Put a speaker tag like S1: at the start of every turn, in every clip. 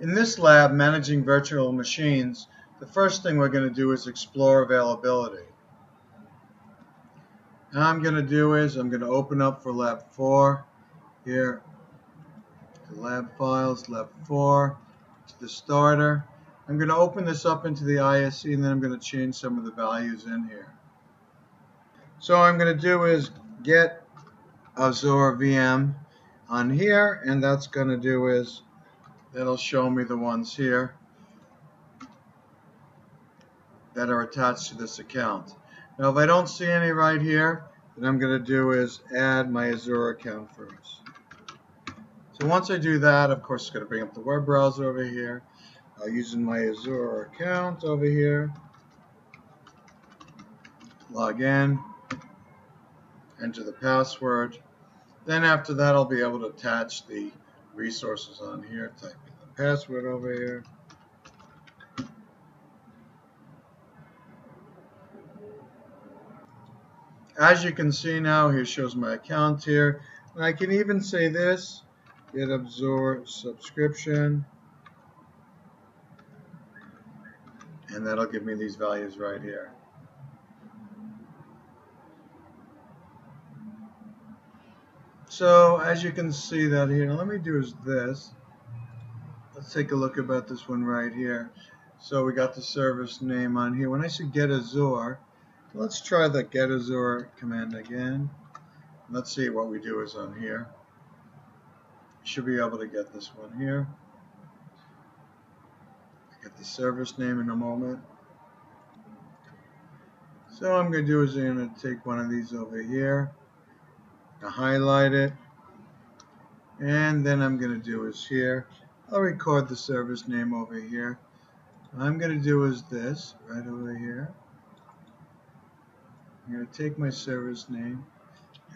S1: In this lab, managing virtual machines, the first thing we're going to do is explore availability. Now I'm going to open up for lab 4 here, to lab files, lab 4, to the starter. I'm going to open this up into the ISE, and then I'm going to change some of the values in here. So what I'm going to do is get Azure VM on here, and that's going to do is that'll show me the ones here that are attached to this account. Now if I don't see any right here, then I'm going to do is add my Azure account first. So once I do that, of course it's going to bring up the web browser over here, using my Azure account over here, log in, enter the password. Then after that I'll be able to attach the resources on here, type in the password over here. As you can see now, here shows my account here. And I can even say this, get Azure subscription. And that'll give me these values right here. So as you can see that here, let me do is this. Let's take a look about this one right here. So we got the service name on here. When I say get Azure, let's try the get Azure command again. Let's see what we do is on here. Should be able to get this one here. Get the service name in a moment. So what I'm going to do is I'm going to take one of these over here, highlight it, and then I'm going to do is here, I'll record the service name over here. What I'm going to do is this, right over here. I'm going to take my service name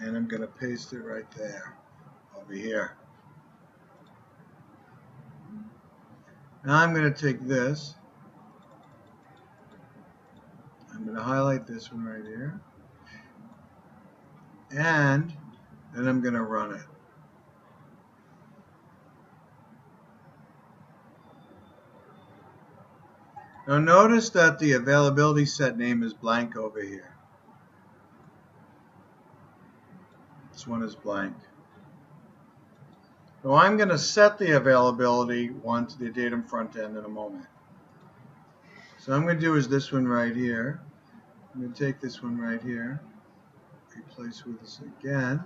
S1: and I'm going to paste it right there, over here. Now I'm going to take this, I'm going to highlight this one right here, and then I'm going to run it. Now notice that the availability set name is blank over here. This one is blank. So I'm going to set the availability one to the datum front end in a moment. So I'm going to do is this one right here. I'm going to take this one right here, replace with this again,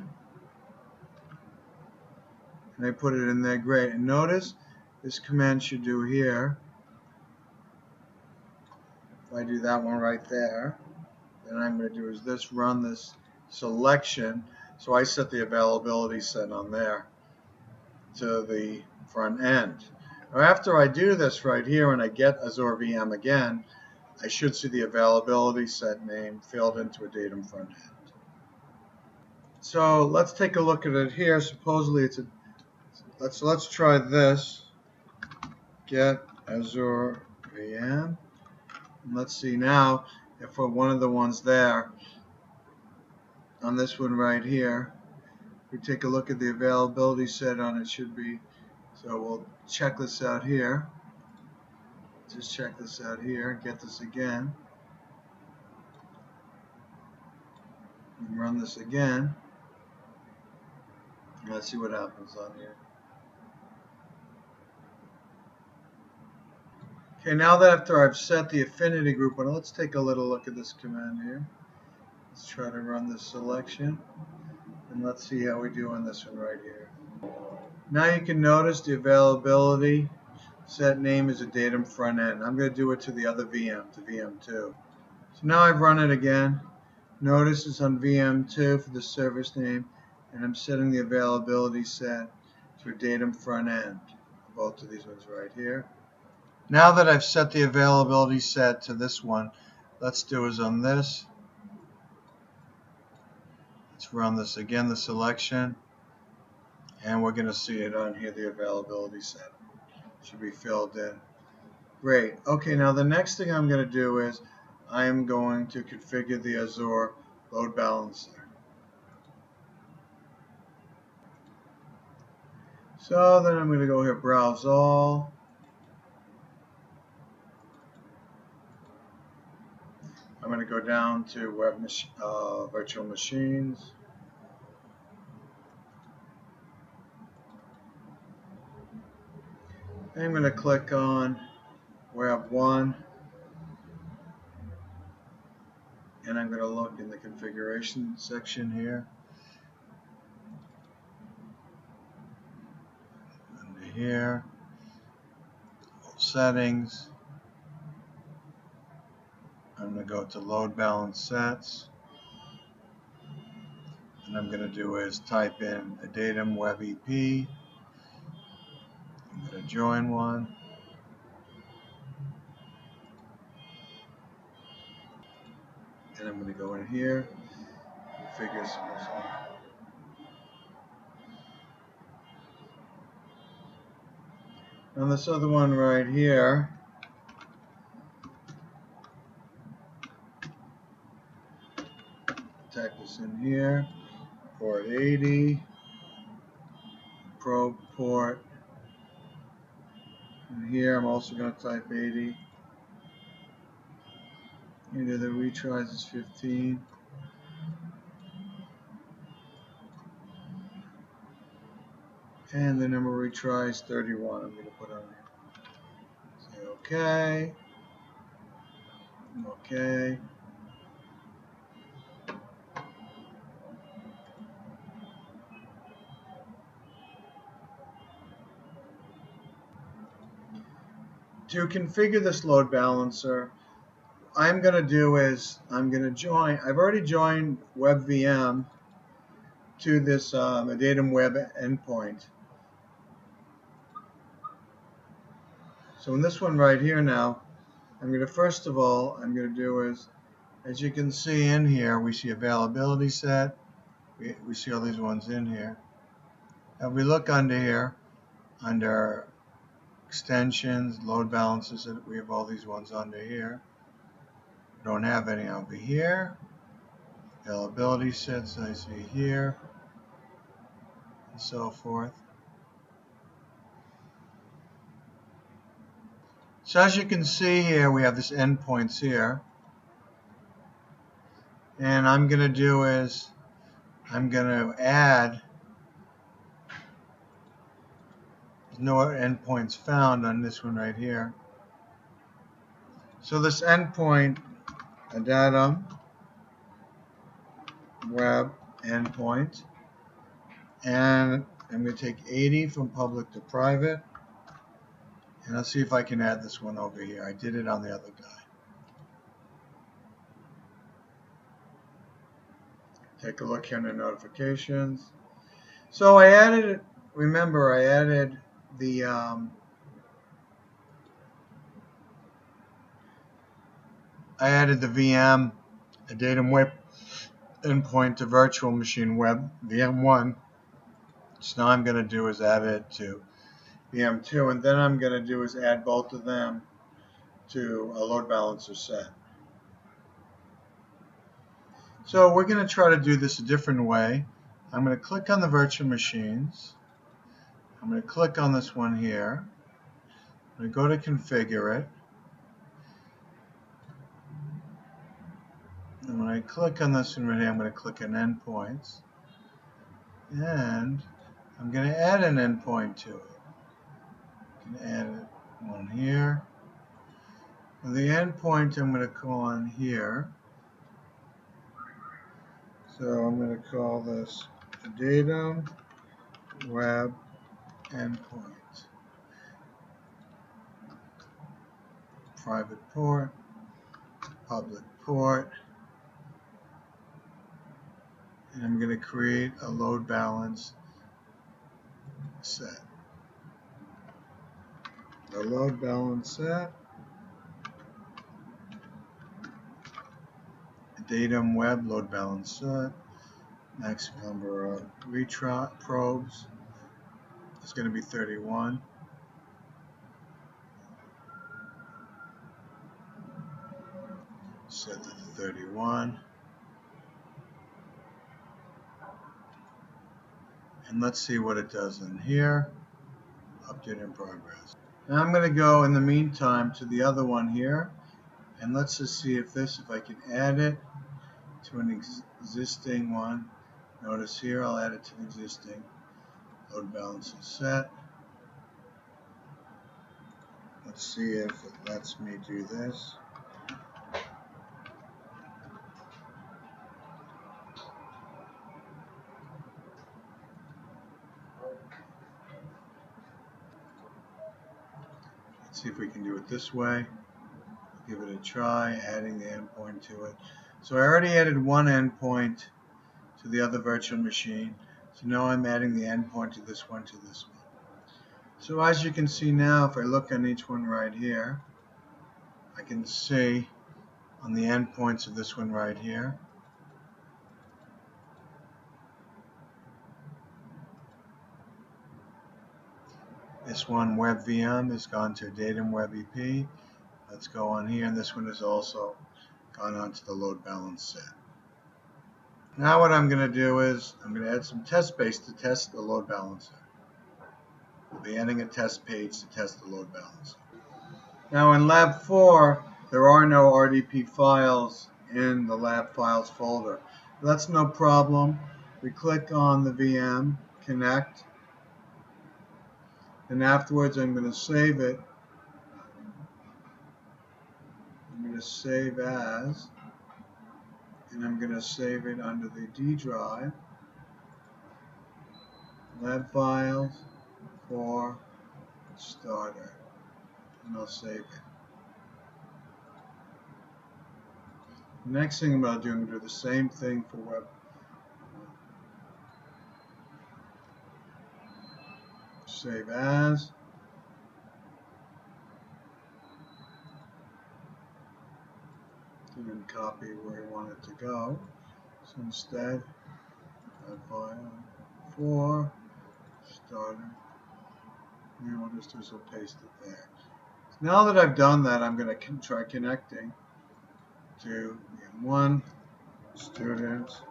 S1: and I put it in there. Great. And notice this command should do here. If I do that one right there, then I'm going to do is this, run this selection. So I set the availability set on there to the front end. Now after I do this right here and I get Azure VM again, I should see the availability set name filled into a datum front end. So let's take a look at it here. Supposedly it's a, let's try this. Get Azure VM. And let's see now if for one of the ones there, on this one right here, we take a look at the availability set on it, should be, so we'll check this out here. Just check this out here, get this again, and run this again. Let's see what happens on here. Okay, now that after I've set the affinity group on, let's take a little look at this command here. Let's try to run this selection, and let's see how we do on this one right here. Now you can notice the availability set name is a datum front end. I'm going to do it to the other VM, to VM2. So now I've run it again. Notice it's on VM2 for the service name, and I'm setting the availability set to a datum front end. Both of these ones right here. Now that I've set the availability set to this one, let's do is on this. Let's run this again, the selection, and we're going to see it on here, the availability set. Should be filled in. Great. Okay, now the next thing I'm going to do is I am going to configure the Azure load balancer. So then I'm going to go here, browse all, down to virtual machines. I'm going to click on Web 1, and I'm going to look in the configuration section here. Under here, settings. I'm going to go to load balance sets. And I'm going to do is type in a datum web EP. I'm going to join one. And I'm going to go in here, configure some. On this other one right here, type this in here, port 80, probe port. And here I'm also going to type 80. Either the retries is 15. And the number of retries 31. I'm going to put on here. Say OK. OK. To configure this load balancer, I'm going to do is I'm going to join. I've already joined WebVM to this datum web endpoint. So in this one right here now, I'm going to first of all, I'm going to do is, as you can see in here, we see availability set. We see all these ones in here. If we look under here, under extensions, load balancers, we have all these ones under here. We don't have any over here. Availability sets I see here, and so forth. So as you can see here, we have this endpoints here. And I'm going to do is, I'm going to add, there's no endpoints found on this one right here. So this endpoint, a datum web endpoint, and I'm going to take 80 from public to private, and I'll see if I can add this one over here. I did it on the other guy. Take a look here in the notifications. So I added, remember I added the VM, a datum web endpoint to virtual machine web VM1. So now I'm going to do is add it to VM2, and then I'm going to do is add both of them to a load balancer set. So we're going to try to do this a different way. I'm going to click on the virtual machines. I'm going to click on this one here. I'm going to go to configure it. And when I click on this one right here, I'm going to click on endpoints. And I'm going to add an endpoint to it. I'm going to add one here. And the endpoint I'm going to call on here. So I'm going to call this datum web endpoint. Private port, public port, and I'm going to create a load balance set. The load balance set, datum web load balance set, maximum number of probes is going to be 31. Set to 31. And let's see what it does in here. Update in progress. Now I'm going to go in the meantime to the other one here. And let's just see if I can add it to an existing one. Notice here, I'll add it to the existing. Load balance is set. Let's see if it lets me do this. Let's see if we can do it this way. Give it a try, adding the endpoint to it. So I already added one endpoint to the other virtual machine. So now I'm adding the endpoint to this one, So as you can see now, if I look on each one right here, I can see on the endpoints of this one right here, this one web VM has gone to datum web EP. Let's go on here, and this one has also gone on to the load balance set. Now what I'm going to do is I'm going to add some test space to test the load balancer. We'll be adding a test page to test the load balancer. Now in Lab 4, there are no RDP files in the lab files folder. That's no problem. We click on the VM, connect, and afterwards I'm going to save it. I'm going to save as, and I'm going to save it under the D drive, lab files for starter, and I'll save it. The next thing I'm going to do, I'm going to do the same thing for web. Save as. And then copy where you want it to go. So instead, file 4 starter. And we'll just do is we'll paste it there. So now that I've done that, I'm going to try connecting to VM1 students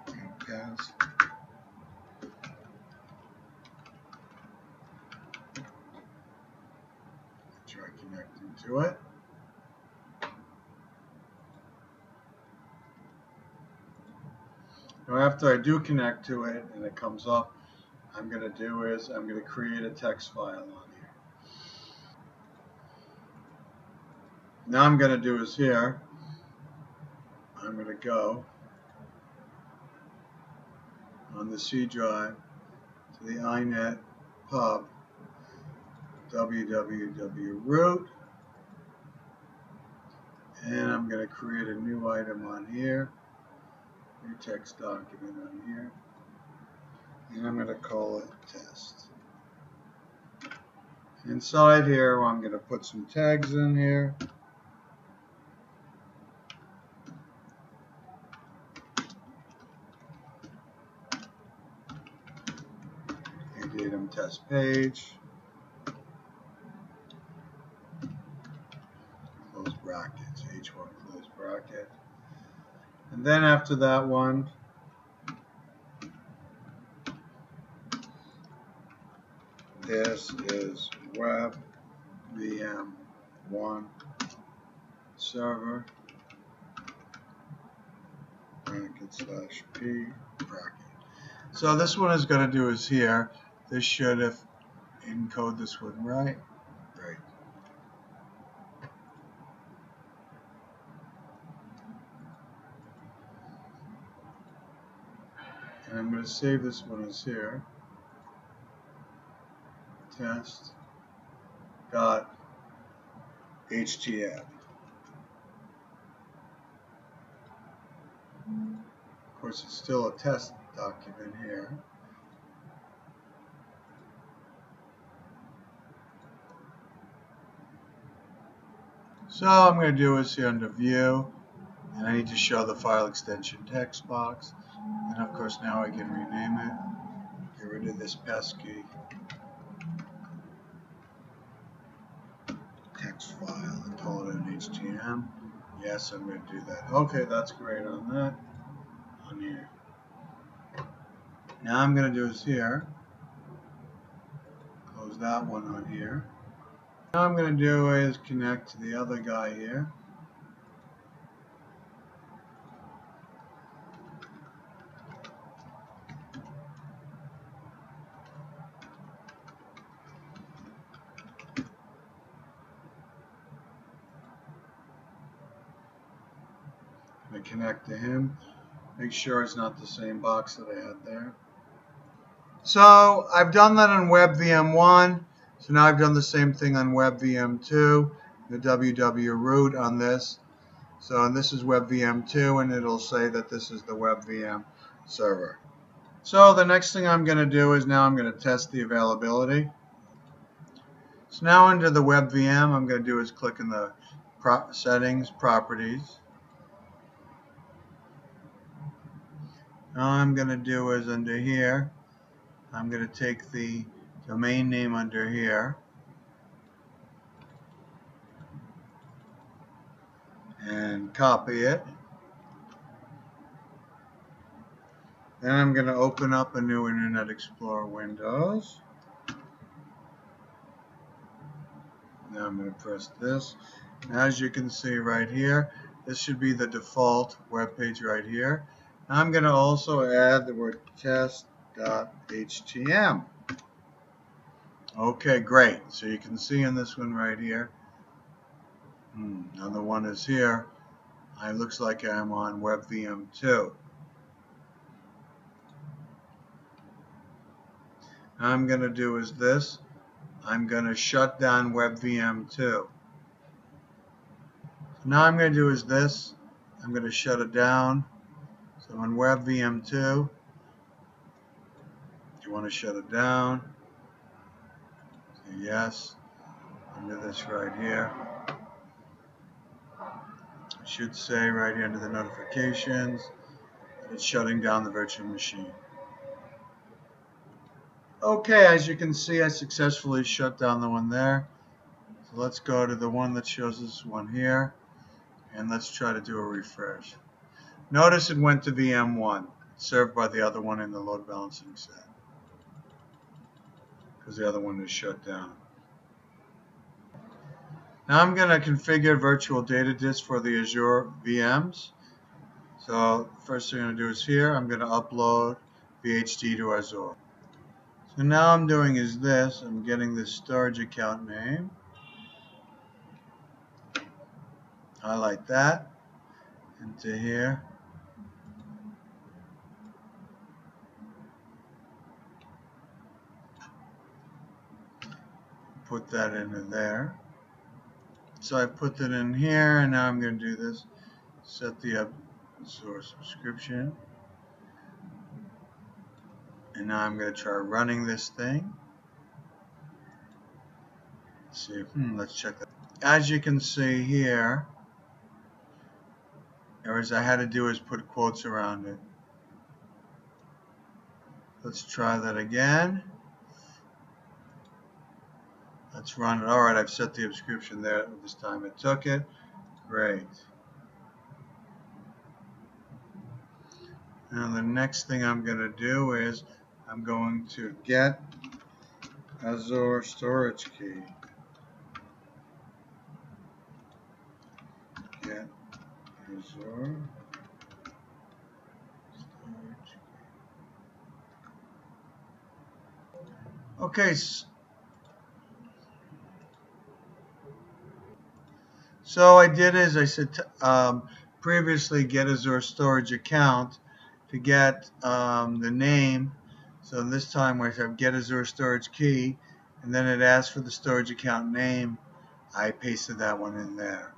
S1: and pass. Try connecting to it. Now after I do connect to it and it comes up, I'm going to do is I'm going to create a text file on here. Now I'm going to do is here, I'm going to go on the C drive to the inet pub www root, and I'm going to create a new item on here, new text document on here, and I'm going to call it test. Inside here, I'm going to put some tags in here. A datum test page. Close brackets, H1 close bracket. And then after that one, this is web VM1 server bracket / P bracket. So this one is going to do is here. This should have encode this one right. Great. And I'm going to save this one as here. Test.htm. Of course, it's still a test document here. So I'm going to do is here under View, and I need to show the file extension text box. And of course, now I can rename it. Get rid of this pesky text file and call it an HTML. Yes, I'm going to do that. Okay, that's great on that. On here. Now I'm going to do is here. Close that one on here. Now I'm going to do is connect to the other guy here. I connect to him. Make sure it's not the same box that I had there. So I've done that on WebVM1. So now I've done the same thing on WebVM2, the www root on this. So and this is WebVM2, and it'll say that this is the WebVM server. So the next thing I'm going to do is now I'm going to test the availability. So now under the WebVM, I'm going to do is click in the settings, properties. All I'm going to do is under here, I'm going to take the domain name under here and copy it. Then I'm going to open up a new Internet Explorer Windows. Now I'm going to press this. Now, as you can see right here, this should be the default web page right here. Now I'm going to also add the word test.htm. Okay, great. So you can see in this one right here. Now the one is here. It looks like I'm on WebVM2. Now I'm going to do is this. I'm going to shut down WebVM2. So now I'm going to do is this. I'm going to shut it down. So on WebVM2, you want to shut it down. Say yes. Under this right here. It should say right here under the notifications that it's shutting down the virtual machine. Okay, as you can see, I successfully shut down the one there. So let's go to the one that shows this one here, and let's try to do a refresh. Notice it went to VM1, served by the other one in the load balancing set, because the other one is shut down. Now I'm going to configure virtual data disk for the Azure VMs. So first thing I'm going to do is here, I'm going to upload VHD to Azure. So now I'm doing is this, I'm getting the storage account name, highlight that, into here, put that into there. So I put that in here, and now I'm going to do this, set the Azure subscription, and now I'm going to try running this thing. Let's see, let's check that. As you can see here, as I had to do is put quotes around it. Let's try that again. Let's run it. All right, I've set the subscription there. This time it took it. Great. Now the next thing I'm going to do is I'm going to get Azure storage key. Get Azure storage key. Okay. So I did as I said previously, get Azure storage account to get the name. So this time I have get Azure storage key, and then it asks for the storage account name. I pasted that one in there.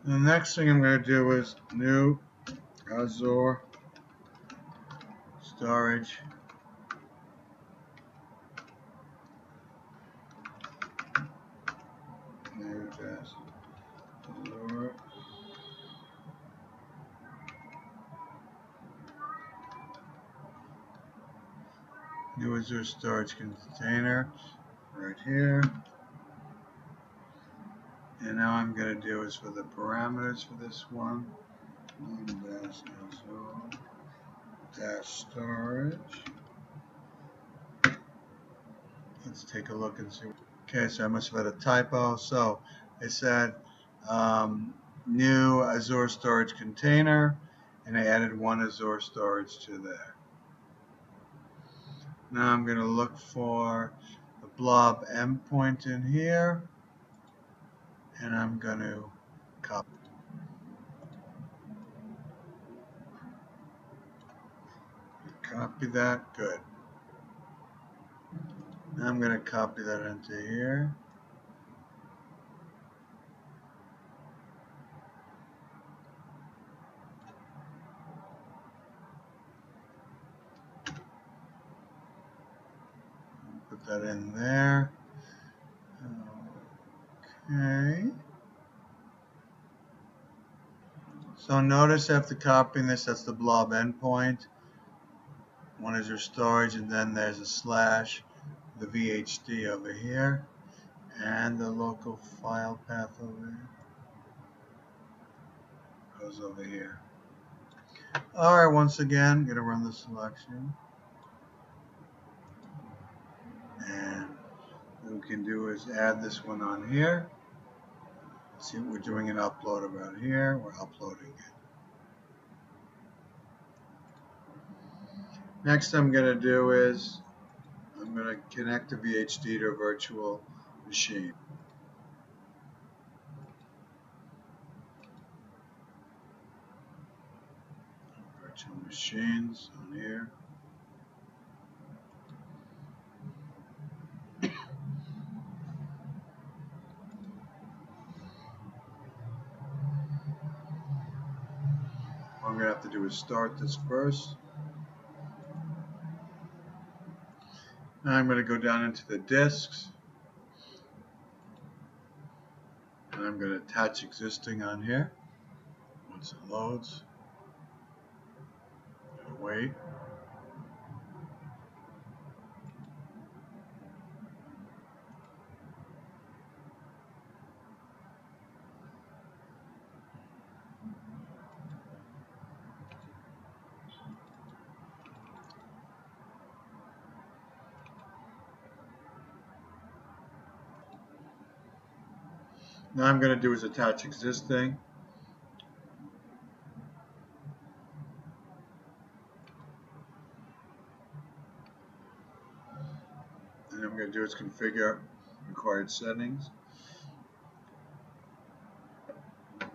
S1: And the next thing I'm going to do is new Azure storage new Azure new Azure storage container right here. And now I'm going to do is for the parameters for this one, -Azure-storage Let's take a look and see. Okay, so I must have had a typo. So I said new Azure storage container, and I added one Azure storage to there. Now I'm going to look for the blob endpoint in here, and I'm going to copy that. Good. Now I'm going to copy that into here. Put that in there. Okay. So notice after copying this, that's the blob endpoint. One is your storage, and then there's a slash, the VHD over here, and the local file path over here goes over here. Alright, once again, I'm going to run the selection. And what we can do is add this one on here. See what we're doing an upload about here. We're uploading it. Next I'm going to do is I'm going to connect the VHD to a virtual machine. Virtual machines on here. What I'm going to have to do is start this first. Now I'm going to go down into the disks, and I'm going to attach existing on here. Once it loads, wait. Now I'm going to do is attach existing. And I'm going to do is configure required settings. I'm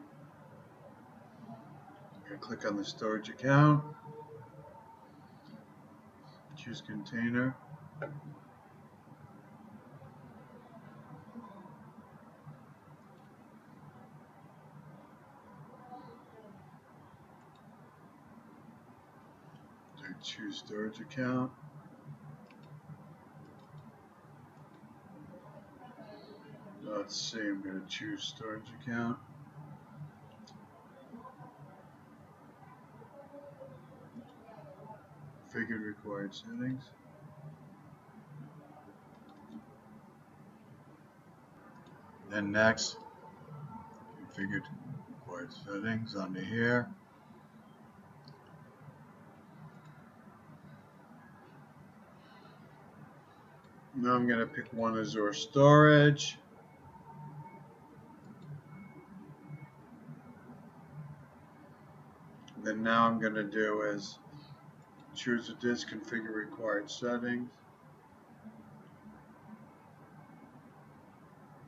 S1: going to click on the storage account, choose container. Choose storage account. Let's see, I'm going to choose storage account. Configured required settings. Then next, configured required settings under here. Now I'm going to pick one Azure storage. Then now I'm going to do is choose a disk, configure required settings.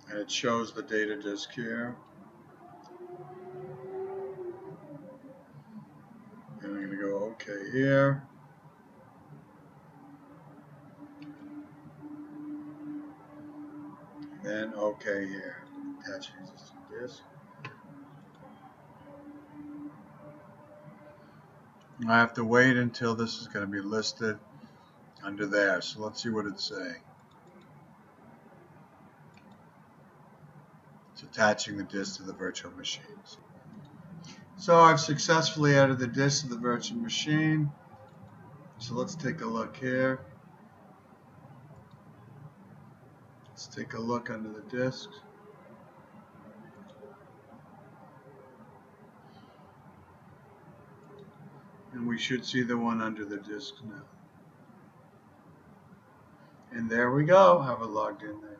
S1: And it shows the data disk here. And I'm going to go OK here. Then OK here. Attach existing disk. I have to wait until this is going to be listed under there. So let's see what it's saying. It's attaching the disk to the virtual machines. So I've successfully added the disk to the virtual machine. So let's take a look here. Let's take a look under the disks. And we should see the one under the disk now. And there we go. Have it logged in there.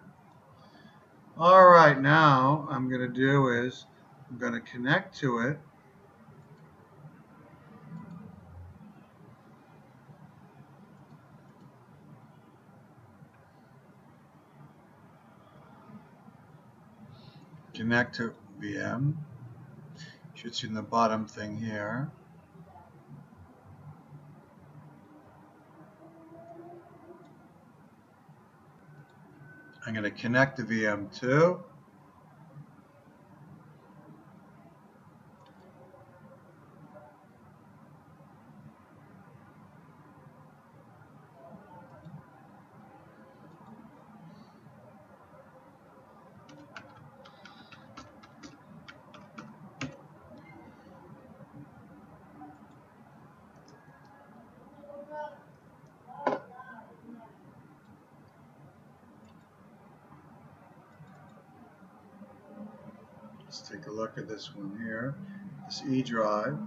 S1: All right, now I'm going to do is I'm going to connect to it. Connect to VM. Should see in the bottom thing here. I'm going to connect to VM2. Let's take a look at this one here. This E drive.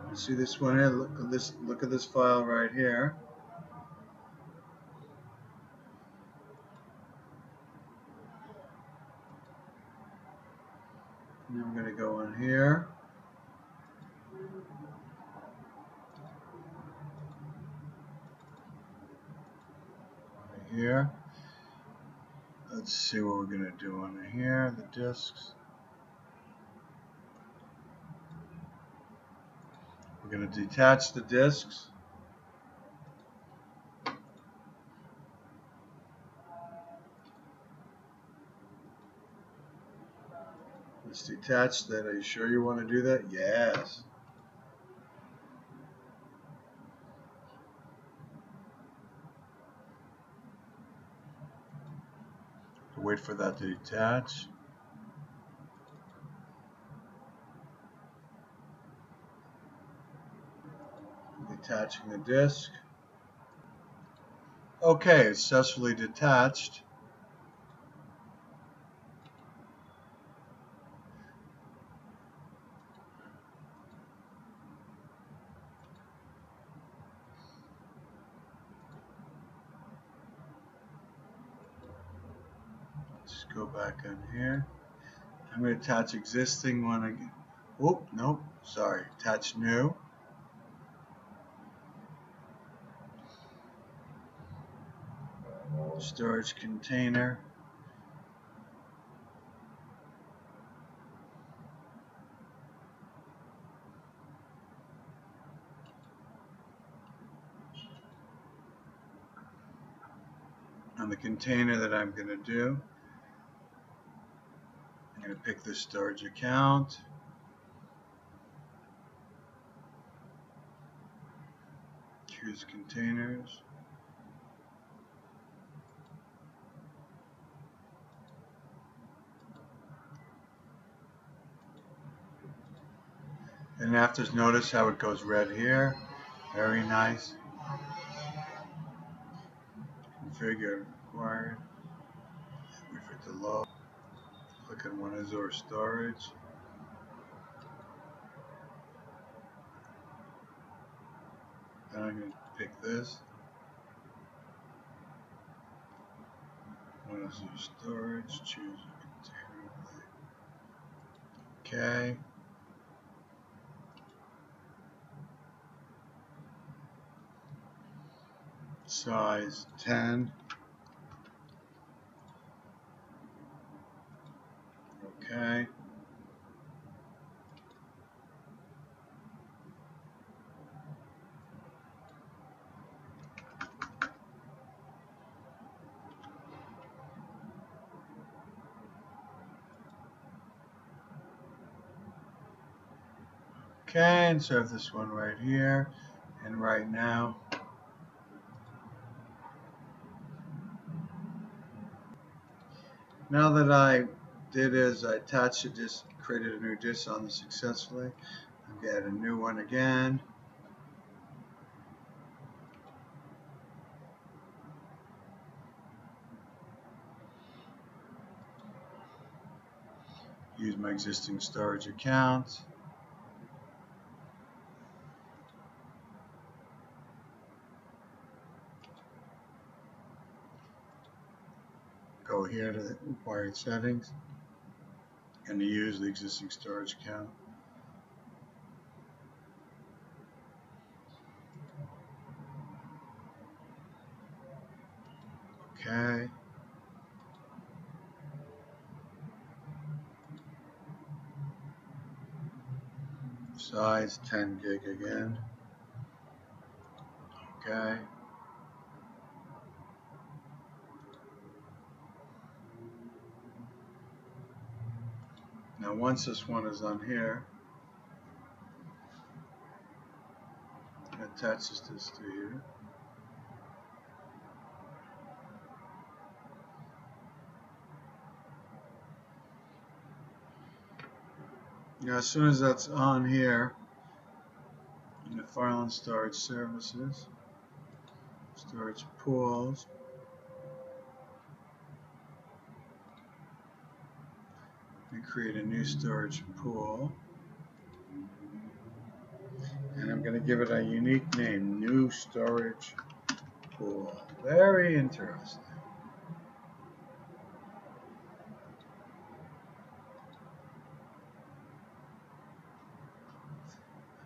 S1: You see this one here? Look at this file right here. And I'm going to go in here. Right here. Let's see what we're going to do on here. The disks. We're going to detach the disks. Let's detach that. Are you sure you want to do that? Yes. Wait for that to detach. Detaching the disk. Okay, it's successfully detached. Let's go back in here. I'm going to attach existing one again. Oh, nope, sorry. Attach new. Storage container. On the container that I'm going to do, I'm going to pick the storage account. Choose containers. And after, notice how it goes red here. Very nice. Configure required. Wait for it to load. Click on one Azure storage. Then I'm going to pick this. One Azure storage. Choose a container. Okay. Size 10. Okay. Okay, insert this one right here. And right now, now that I did is I attached a disk, created a new disk on this successfully. I'm going to add a new one again. Use my existing storage account. here to the required settings and to use the existing storage account. Okay. Size 10 gig again. Okay. Now once this one is on here, it attaches this to here. Now as soon as that's on here, in the file and storage services, storage pools, and create a new storage pool. And I'm going to give it a unique name, new storage pool. Very interesting.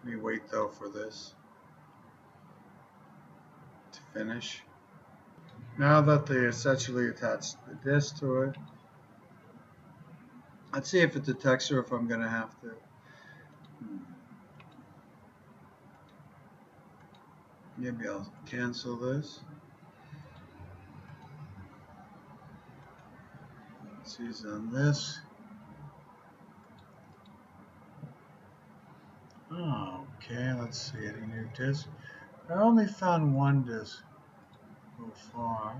S1: Let me wait though for this to finish. Now that they essentially attached the disk to it, let's see if it detects or if I'm going to have to. Maybe I'll cancel this. Let's use on this. Oh, okay, let's see any new disk. I only found one disk so far.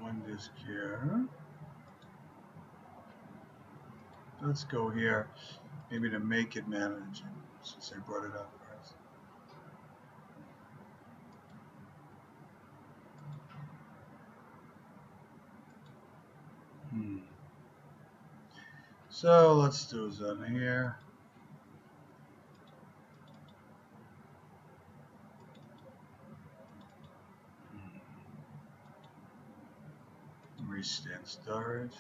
S1: One disk here. Let's go here, maybe to make it manage, since I brought it up first. So let's do this on here. Rescan storage.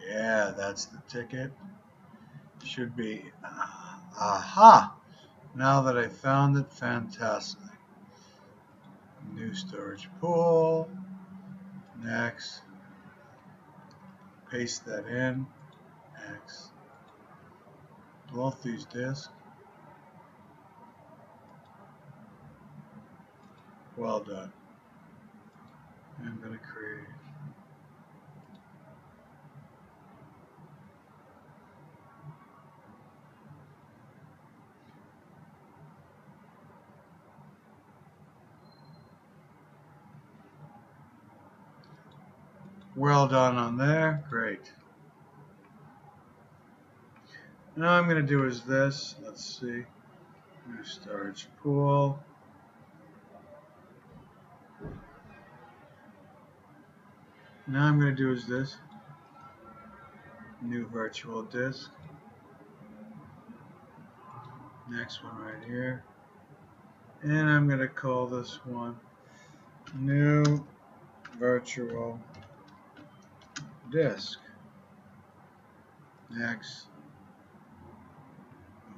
S1: Yeah, that's the ticket. Should be. Aha! Now that I found it, fantastic. New storage pool. Next. Paste that in. Next. Both these disks. Well done. I'm going to create. Well done on there. Great. Now I'm going to do is this. Let's see. New storage pool. Now I'm going to do is this. New virtual disk. Next one right here. And I'm going to call this one new virtual disk. Next.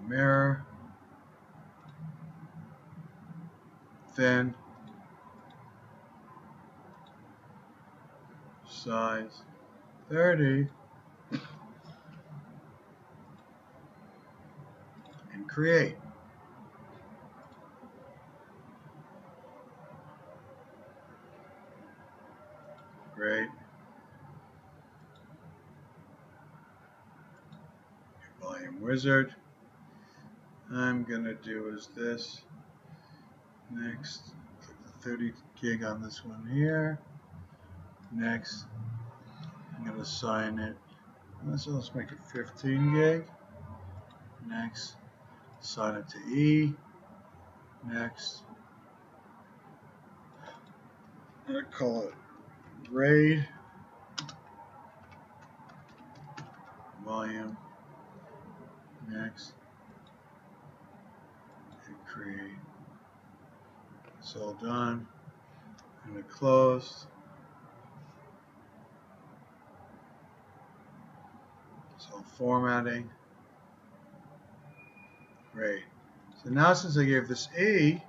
S1: Mirror. Thin. Size 30. And create. Great. Volume wizard. I'm going to do is this. Next, click the 30 gig on this one here. Next, I'm going to assign it. So let's make it 15 gig. Next, assign it to E. Next, I'm going to call it RAID. Volume. Next, and create. It's all done. I'm going to close. It's all formatting. Great. So now since I gave this E,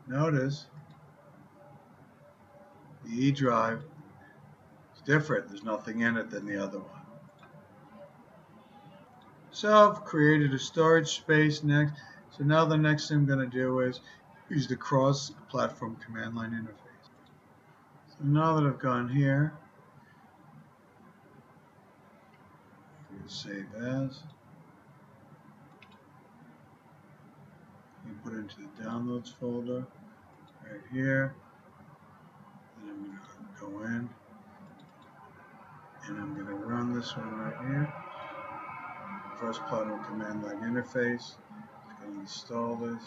S1: notice the E drive is different. There's nothing in it than the other one. So I've created a storage space next. So now the next thing I'm going to do is use the cross-platform command line interface. So now that I've gone here, I'm going to save as. You put it into the downloads folder right here. Then I'm going to go in and I'm going to run this one right here. Cross-platform command line interface. It's going to install this.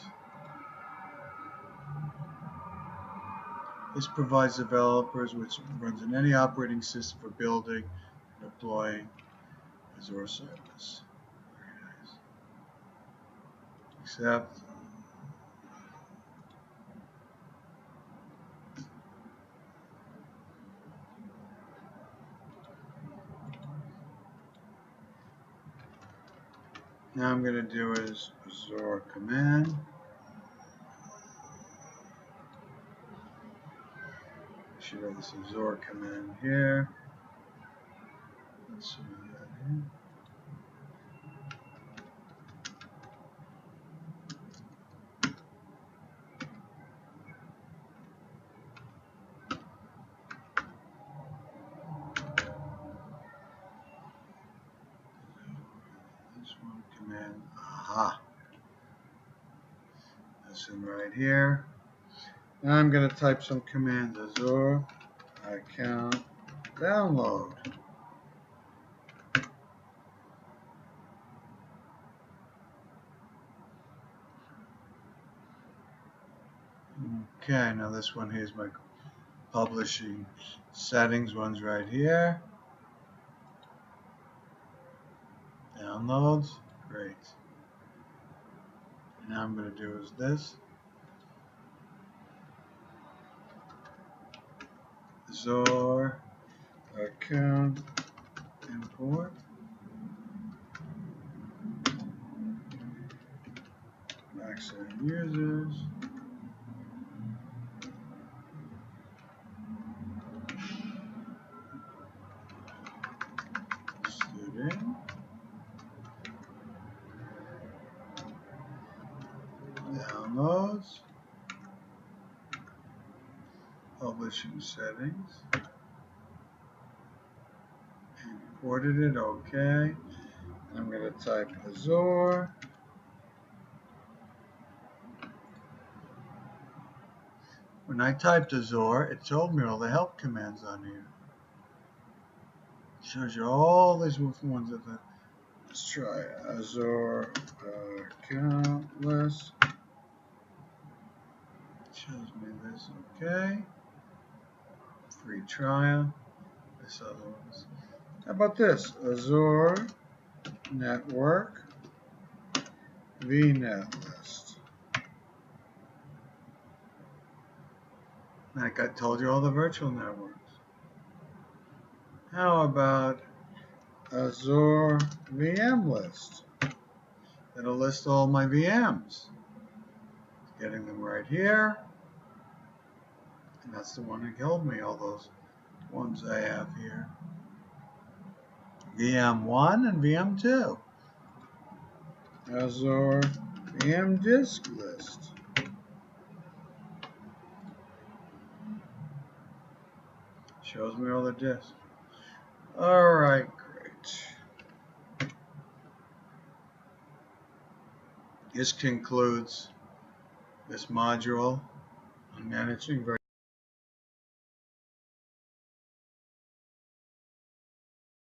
S1: This provides developers which runs in any operating system for building and deploying Azure service. Very nice. Accept. Now I'm going to do is Azure command. I should have this Azure command here. Let's see that here. This one command. Aha. This one right here. Now I'm going to type some commands. Azure account download. Okay, now this one here is my publishing settings. One's right here. Downloads. Great. Now I'm going to do is this. Azure account import. Maximum users. Student. Downloads. Publishing settings. Imported it, okay. I'm going to type Azure. When I typed Azure, it told me all the help commands on here. It shows you all these ones of the. Let's try Azure account list. Shows me this, okay. Free trial. This other one. How about this? Azure network VNet list. Like I told you, all the virtual networks. How about Azure VM list? It'll list all my VMs. Getting them right here. And that's the one that killed me, all those ones I have here. VM1 and VM2. Azure VM disk list. Shows me all the disks. Alright, great. This concludes this module on managing